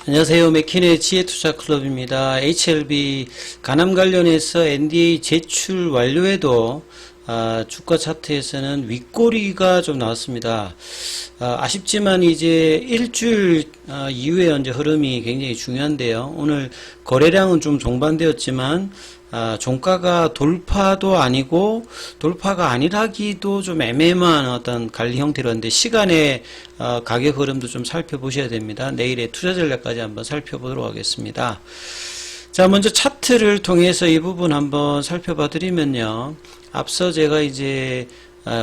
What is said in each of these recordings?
안녕하세요. 맥킨의 지혜투자클럽입니다. HLB 가남 관련해서 NDA 제출 완료에도 주가 차트에서는 윗꼬리가 좀 나왔습니다. 아쉽지만 이제 일주일 이후에 이제 흐름이 굉장히 중요한데요. 오늘 거래량은 좀 종반되었지만 종가가 돌파도 아니고 돌파가 아니라기도 좀 애매한 어떤 관리 형태로는데 시간의 가격 흐름도 좀 살펴보셔야 됩니다. 내일의 투자 전략까지 한번 살펴보도록 하겠습니다. 자, 먼저 차트를 통해서 이 부분 한번 살펴봐 드리면요. 앞서 제가 이제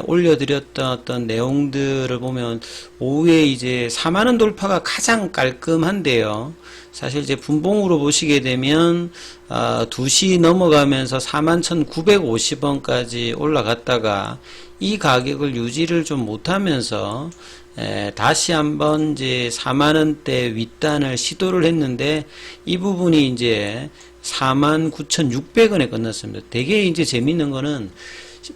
올려드렸던 어떤 내용들을 보면 오후에 이제 4만원 돌파가 가장 깔끔한데요. 사실 이제 분봉으로 보시게 되면 2시 넘어가면서 41,950원까지 올라갔다가 이 가격을 유지를 좀 못하면서 다시 한번 이제 4만원대 윗단을 시도를 했는데 이 부분이 이제 49,600원에 끝났습니다. 되게 이제 재밌는 거는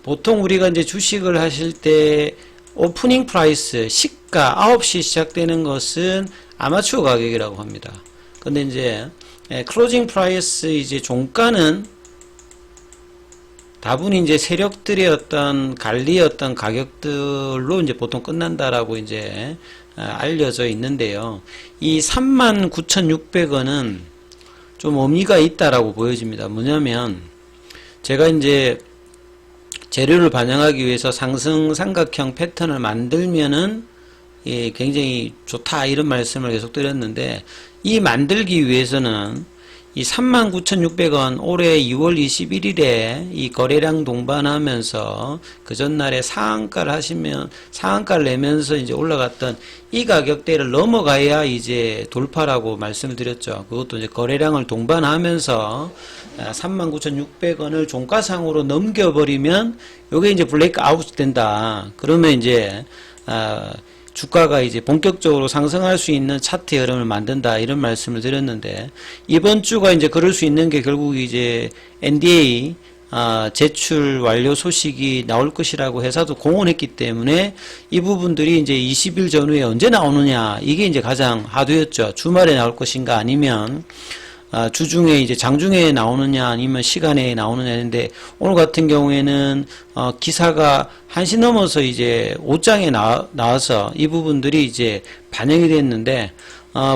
보통 우리가 이제 주식을 하실 때 오프닝 프라이스 시가 9시 시작되는 것은 아마추어 가격이라고 합니다. 근데 이제 클로징 프라이스 이제 종가는 다분히 이제 세력들의 어떤 관리의 어떤 가격들로 이제 보통 끝난다라고 이제 알려져 있는데요. 이 39,600원은 좀 의미가 있다라고 보여집니다. 뭐냐면 제가 이제 재료를 반영하기 위해서 상승 삼각형 패턴을 만들면은 굉장히 좋다 이런 말씀을 계속 드렸는데 이 만들기 위해서는 이 39,600원 올해 2월 21일에 이 거래량 동반하면서 그 전날에 상한가를 내면서 이제 올라갔던 이 가격대를 넘어가야 이제 돌파라고 말씀을 드렸죠. 그것도 이제 거래량을 동반하면서 39,600원을 종가상으로 넘겨버리면 요게 이제 블레이크아웃 된다. 그러면 이제 주가가 이제 본격적으로 상승할 수 있는 차트의 흐름을 만든다 이런 말씀을 드렸는데 이번 주가 이제 그럴 수 있는 게 결국 이제 NDA 제출 완료 소식이 나올 것이라고 회사도 공언했기 때문에 이 부분들이 이제 20일 전후에 언제 나오느냐 이게 이제 가장 하도였죠. 주말에 나올 것인가 아니면 주중에 이제 장중에 나오느냐 아니면 시간에 나오느냐 했는데 오늘 같은 경우에는 기사가 1시 넘어서 이제 5장에 나와서 이 부분들이 이제 반영이 됐는데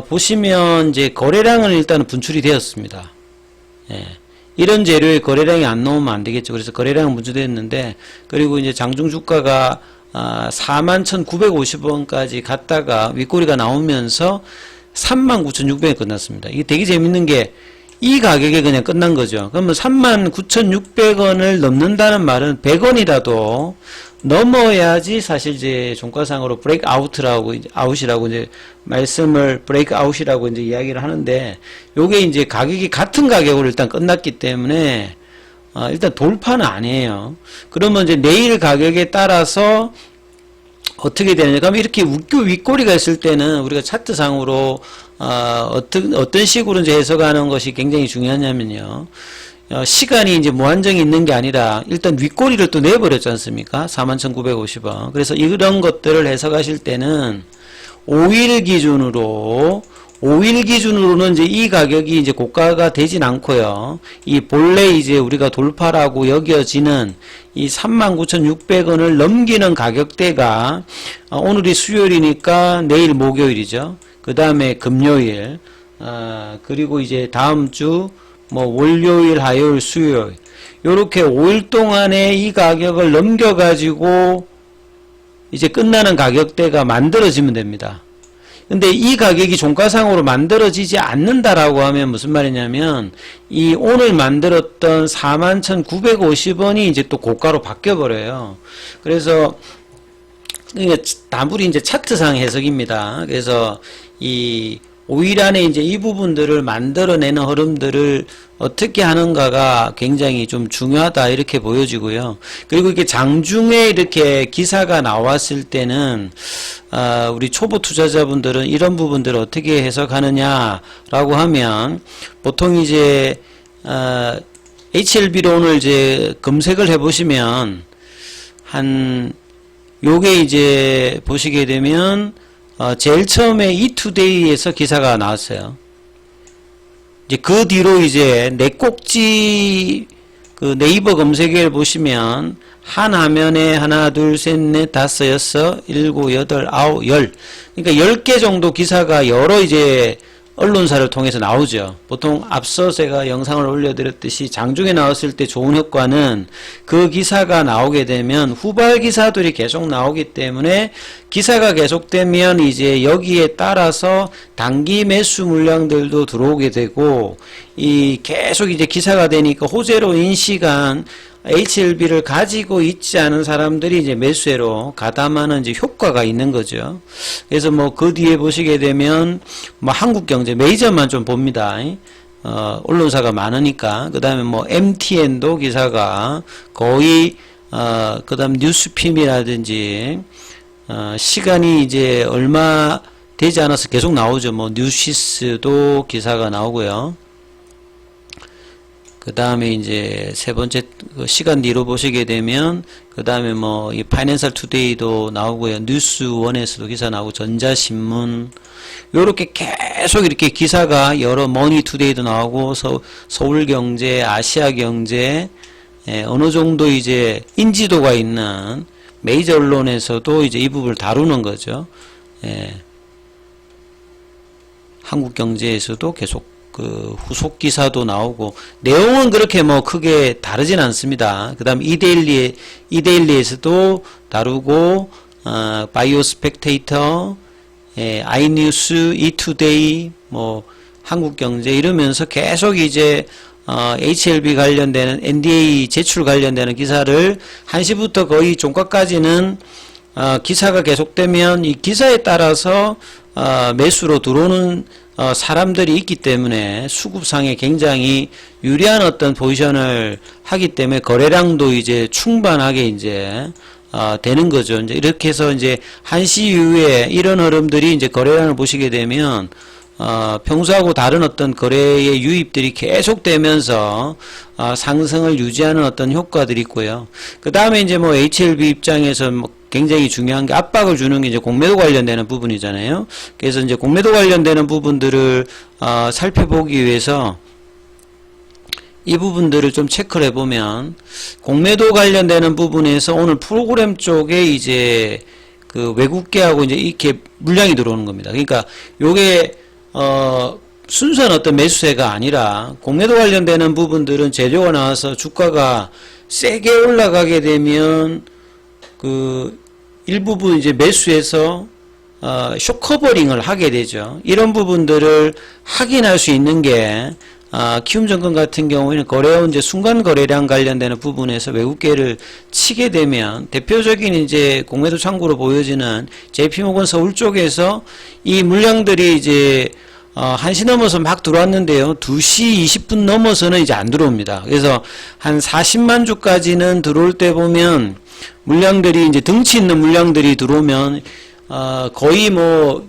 보시면 이제 거래량은 일단은 분출이 되었습니다. 예. 이런 재료의 거래량이 안 나오면 안 되겠죠. 그래서 거래량은 분출됐는데 그리고 이제 장중 주가가 41,950원까지 갔다가 윗꼬리가 나오면서 39,600원에 끝났습니다. 이게 되게 재밌는 게 이 가격에 그냥 끝난 거죠. 그러면 39,600원을 넘는다는 말은 100원이라도 넘어야지 사실 이제 종가상으로 브레이크 아웃이라고 이제 말씀을 브레이크 아웃이라고 이제 이야기를 하는데 요게 이제 가격이 같은 가격으로 일단 끝났기 때문에 일단 돌파는 아니에요. 그러면 이제 내일 가격에 따라서 어떻게 되느냐. 그럼 이렇게 윗꼬리가 있을 때는 우리가 차트상으로 어떤 식으로 이제 해석하는 것이 굉장히 중요하냐면요. 시간이 이제 무한정이 있는 게 아니라 일단 윗꼬리를 또 내버렸지 않습니까? 41,950원. 그래서 이런 것들을 해석하실 때는 5일 기준으로는 이제 이 가격이 이제 고가가 되진 않고요. 이 본래 이제 우리가 돌파라고 여겨지는 이 39,600원을 넘기는 가격대가 오늘이 수요일이니까 내일 목요일이죠. 그 다음에 금요일, 그리고 이제 다음 주 뭐 월요일, 화요일, 수요일 요렇게 5일 동안에 이 가격을 넘겨가지고 이제 끝나는 가격대가 만들어지면 됩니다. 근데 이 가격이 종가상으로 만들어지지 않는다라고 하면 무슨 말이냐면 이 오늘 만들었던 41,950원이 이제 또 고가로 바뀌어버려요. 그래서 다분히 이제 차트상 해석입니다. 그래서 이 5일 안에 이제 이 부분들을 만들어내는 흐름들을 어떻게 하는가가 굉장히 좀 중요하다 이렇게 보여지고요. 그리고 이게 장중에 이렇게 기사가 나왔을 때는 우리 초보 투자자분들은 이런 부분들을 어떻게 해석하느냐라고 하면 보통 이제 HLB로 오늘 이제 검색을 해보시면 요게 이제 보시게 되면 제일 처음에 이투데이에서 기사가 나왔어요. 이제 그 뒤로 이제 내 꼭지 그 네이버 검색어를 보시면 한 화면에 하나, 둘, 셋, 넷, 다섯, 여섯, 일곱, 여덟, 아홉, 열. 그러니까 10개 정도 기사가 여러 이제 언론사를 통해서 나오죠. 보통 앞서 제가 영상을 올려드렸듯이 장중에 나왔을 때 좋은 효과는 그 기사가 나오게 되면 후발 기사들이 계속 나오기 때문에 기사가 계속되면 이제 여기에 따라서 단기 매수 물량들도 들어오게 되고 이 계속 이제 기사가 되니까 호재로 인식한 HLB를 가지고 있지 않은 사람들이 이제 매수해로 가담하는 이제 효과가 있는 거죠. 그래서 뭐 그 뒤에 보시게 되면 뭐 한국경제 메이저만 좀 봅니다. 언론사가 많으니까. 그 다음에 뭐 MTN도 기사가 거의 그 다음 뉴스핌이라든지 시간이 이제 얼마 되지 않아서 계속 나오죠. 뭐 뉴시스도 기사가 나오고요. 그 다음에 이제 세 번째 시간 뒤로 보시게 되면 그 다음에 뭐 이 파이낸셜 투데이도 나오고요. 뉴스원에서도 기사 나오고 전자신문 요렇게 계속 이렇게 기사가 여러 머니투데이도 나오고 서울경제, 아시아경제 어느 정도 이제 인지도가 있는 메이저 언론에서도 이제 이 부분을 다루는 거죠. 한국경제에서도 계속 그 후속 기사도 나오고 내용은 그렇게 뭐 크게 다르진 않습니다. 그다음 이데일리에서도 다루고 바이오 스펙테이터, 아이뉴스, 이투데이, 뭐 한국경제 이러면서 계속 이제 HLB 관련되는 NDA 제출 관련되는 기사를 1시부터 거의 종가까지는 기사가 계속되면 이 기사에 따라서 매수로 들어오는 사람들이 있기 때문에 수급상에 굉장히 유리한 어떤 포지션을 하기 때문에 거래량도 이제 충분하게 이제 되는 거죠. 이제 이렇게 해서 이제 1시 이후에 이런 흐름들이 이제 거래량을 보시게 되면 평소하고 다른 어떤 거래의 유입들이 계속되면서 상승을 유지하는 어떤 효과들이 있고요. 그 다음에 이제 뭐 HLB 입장에서 뭐 굉장히 중요한 게 압박을 주는 게 이제 공매도 관련되는 부분이잖아요. 그래서 이제 공매도 관련되는 부분들을 살펴보기 위해서 이 부분들을 좀 체크를 해보면 공매도 관련되는 부분에서 오늘 프로그램 쪽에 이제 그 외국계하고 이제 이렇게 물량이 들어오는 겁니다. 그러니까 요게 순수한 어떤 매수세가 아니라 공매도 관련되는 부분들은 재료가 나와서 주가가 세게 올라가게 되면 그 일부분 이제 매수해서 숏커버링을 하게 되죠. 이런 부분들을 확인할 수 있는 게 키움증권 같은 경우에는 거래원 이제 순간 거래량 관련되는 부분에서 외국계를 치게 되면 대표적인 이제 공매도 창구로 보여지는 JP모건 서울 쪽에서 이 물량들이 이제 1시 넘어서 막 들어왔는데요. 2시 20분 넘어서는 이제 안 들어옵니다. 그래서 한 40만 주까지는 들어올 때 보면 물량들이 이제 덩치 있는 물량들이 들어오면 거의 뭐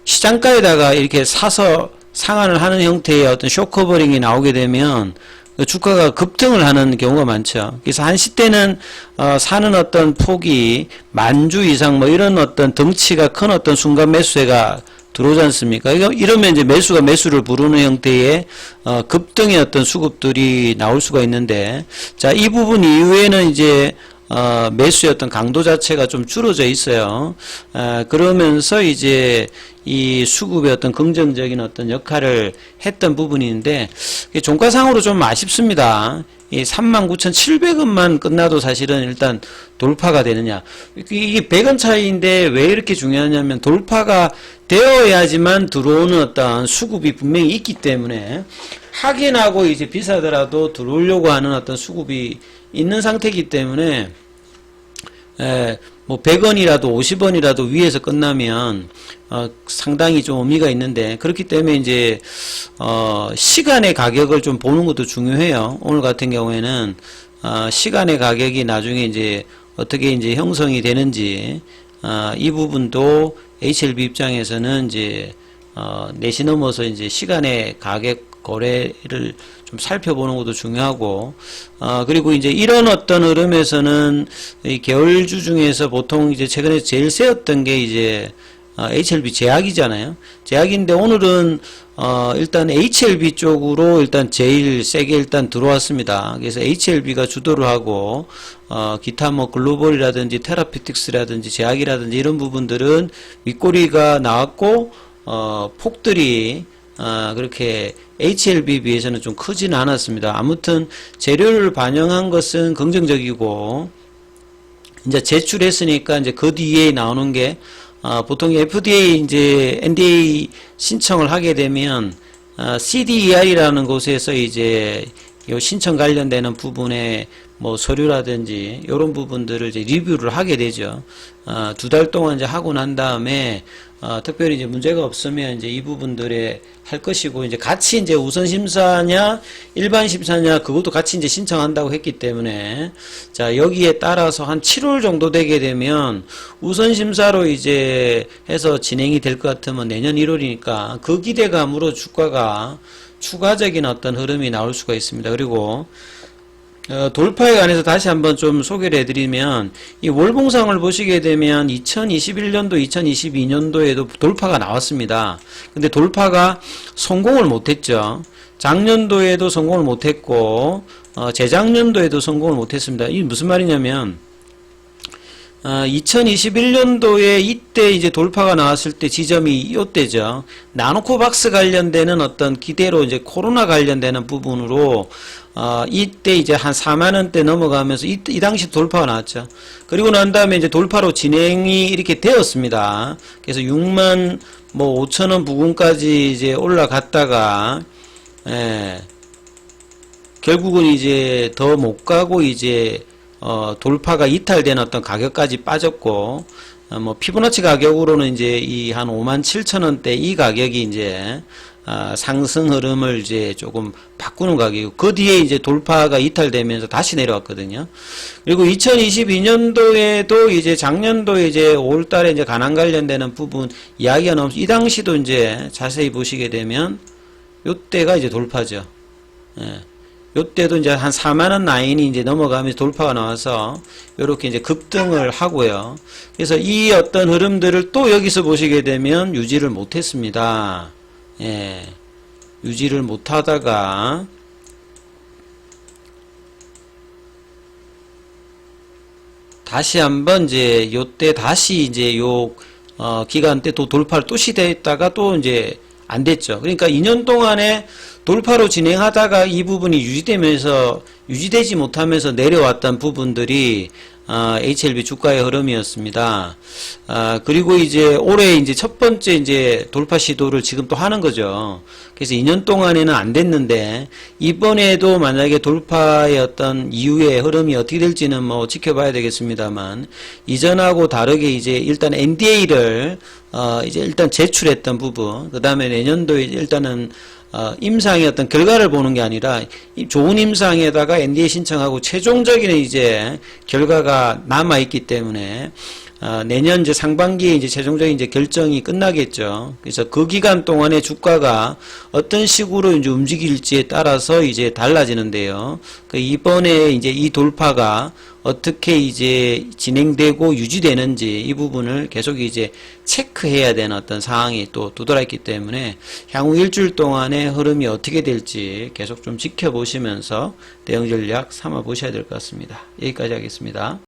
시장가에다가 이렇게 사서 상환을 하는 형태의 어떤 숏커버링이 나오게 되면 주가가 급등을 하는 경우가 많죠. 그래서 1시 때는 사는 어떤 폭이 10,000주 이상 뭐 이런 어떤 덩치가 큰 어떤 순간 매수세가 들어오지 않습니까? 이러면 이제 매수가 매수를 부르는 형태의 급등의 어떤 수급들이 나올 수가 있는데, 자, 이 부분 이후에는 이제 매수의 어떤 강도 자체가 좀 줄어져 있어요. 그러면서 이제 이 수급의 어떤 긍정적인 어떤 역할을 했던 부분인데, 종가상으로 좀 아쉽습니다. 이 39,700원만 끝나도 사실은 일단 돌파가 되느냐. 이게 100원 차이인데 왜 이렇게 중요하냐면 돌파가 되어야지만 들어오는 어떤 수급이 분명히 있기 때문에 확인하고 이제 비싸더라도 들어오려고 하는 어떤 수급이 있는 상태이기 때문에 뭐 100원이라도 50원이라도 위에서 끝나면 상당히 좀 의미가 있는데, 그렇기 때문에 이제 시간의 가격을 좀 보는 것도 중요해요. 오늘 같은 경우에는 시간의 가격이 나중에 이제 어떻게 이제 형성이 되는지 이 부분도 HLB 입장에서는 이제 4시 넘어서 이제 시간의 가격 거래를 좀 살펴보는 것도 중요하고, 그리고 이제 이런 어떤 흐름에서는 이 계열주 중에서 보통 이제 최근에 제일 세었던 게 이제 HLB 제약이잖아요. 제약인데 오늘은 일단 HLB 쪽으로 일단 제일 세게 일단 들어왔습니다. 그래서 HLB가 주도를 하고 기타 뭐 글로벌이라든지 테라피틱스라든지 제약이라든지 이런 부분들은 윗꼬리가 나왔고 폭들이 그렇게 HLB에 비해서는 좀 크지는 않았습니다. 아무튼 재료를 반영한 것은 긍정적이고 이제 제출했으니까 이제 그 뒤에 나오는 게 보통 FDA 이제 NDA 신청을 하게 되면 CDER이라는 곳에서 이제 요 신청 관련되는 부분에 뭐 서류라든지 이런 부분들을 이제 리뷰를 하게 되죠. 2달 동안 이제 하고 난 다음에 특별히 이제 문제가 없으면 이제 이 부분들에 할 것이고 이제 같이 이제 우선 심사냐 일반 심사냐 그것도 같이 이제 신청한다고 했기 때문에 자 여기에 따라서 한 7월 정도 되게 되면 우선 심사로 이제 해서 진행이 될 것 같으면 내년 1월이니까 그 기대감으로 주가가 추가적인 어떤 흐름이 나올 수가 있습니다. 그리고 돌파에 관해서 다시 한번 좀 소개를 해드리면 이 월봉상을 보시게 되면 2021년도, 2022년도에도 돌파가 나왔습니다. 근데 돌파가 성공을 못했죠. 작년도에도 성공을 못했고 재작년도에도 성공을 못했습니다. 이게 무슨 말이냐면 2021년도에 이때 이제 돌파가 나왔을 때 지점이 이때죠. 나노코박스 관련되는 어떤 기대로 이제 코로나 관련되는 부분으로 이때 이제 한 4만원대 넘어가면서 이 당시 돌파가 나왔죠. 그리고 난 다음에 이제 돌파로 진행이 이렇게 되었습니다. 그래서 6만 뭐 5천원 부근까지 이제 올라갔다가 결국은 이제 더 못 가고 이제 돌파가 이탈된 어떤 가격까지 빠졌고, 뭐, 피보나치 가격으로는 이제 이 한 57,000원대 이 가격이 이제, 상승 흐름을 이제 조금 바꾸는 가격이고, 그 뒤에 이제 돌파가 이탈되면서 다시 내려왔거든요. 그리고 2022년도에도 이제 작년도에 이제 5월달에 이제 가난 관련되는 부분 이야기가 나오면서 이 당시도 이제 자세히 보시게 되면, 요때가 이제 돌파죠. 요때도 이제 한 4만원 라인이 이제 넘어가면서 돌파가 나와서 요렇게 이제 급등을 하고요. 그래서 이 어떤 흐름들을 또 여기서 보시게 되면 유지를 못했습니다. 유지를 못하다가 다시 한번 이제 요때 다시 이제 요 기간 때 또 돌파를 또 시도했다가 또 이제 안 됐죠. 그러니까 2년 동안에 돌파로 진행하다가 이 부분이 유지되지 못하면서 내려왔던 부분들이 HLB 주가의 흐름이었습니다. 그리고 이제 올해 이제 첫 번째 이제 돌파 시도를 지금 또 하는 거죠. 그래서 2년 동안에는 안 됐는데 이번에도 만약에 돌파의 어떤 이후의 흐름이 어떻게 될지는 뭐 지켜봐야 되겠습니다만 이전하고 다르게 이제 일단 NDA를 이제 일단 제출했던 부분, 그 다음에 내년도에 일단은 임상의 어떤 결과를 보는 게 아니라 좋은 임상에다가 NDA 신청하고 최종적인 이제 결과가 남아 있기 때문에 내년 이제 상반기에 이제 최종적인 이제 결정이 끝나겠죠. 그래서 그 기간 동안에 주가가 어떤 식으로 이제 움직일지에 따라서 이제 달라지는데요. 그 이번에 이제 이 돌파가 어떻게 이제 진행되고 유지되는지 이 부분을 계속 이제 체크해야 되는 어떤 상황이 또 두드러 있기 때문에 향후 일주일 동안의 흐름이 어떻게 될지 계속 좀 지켜보시면서 대응 전략 삼아 보셔야 될 것 같습니다. 여기까지 하겠습니다.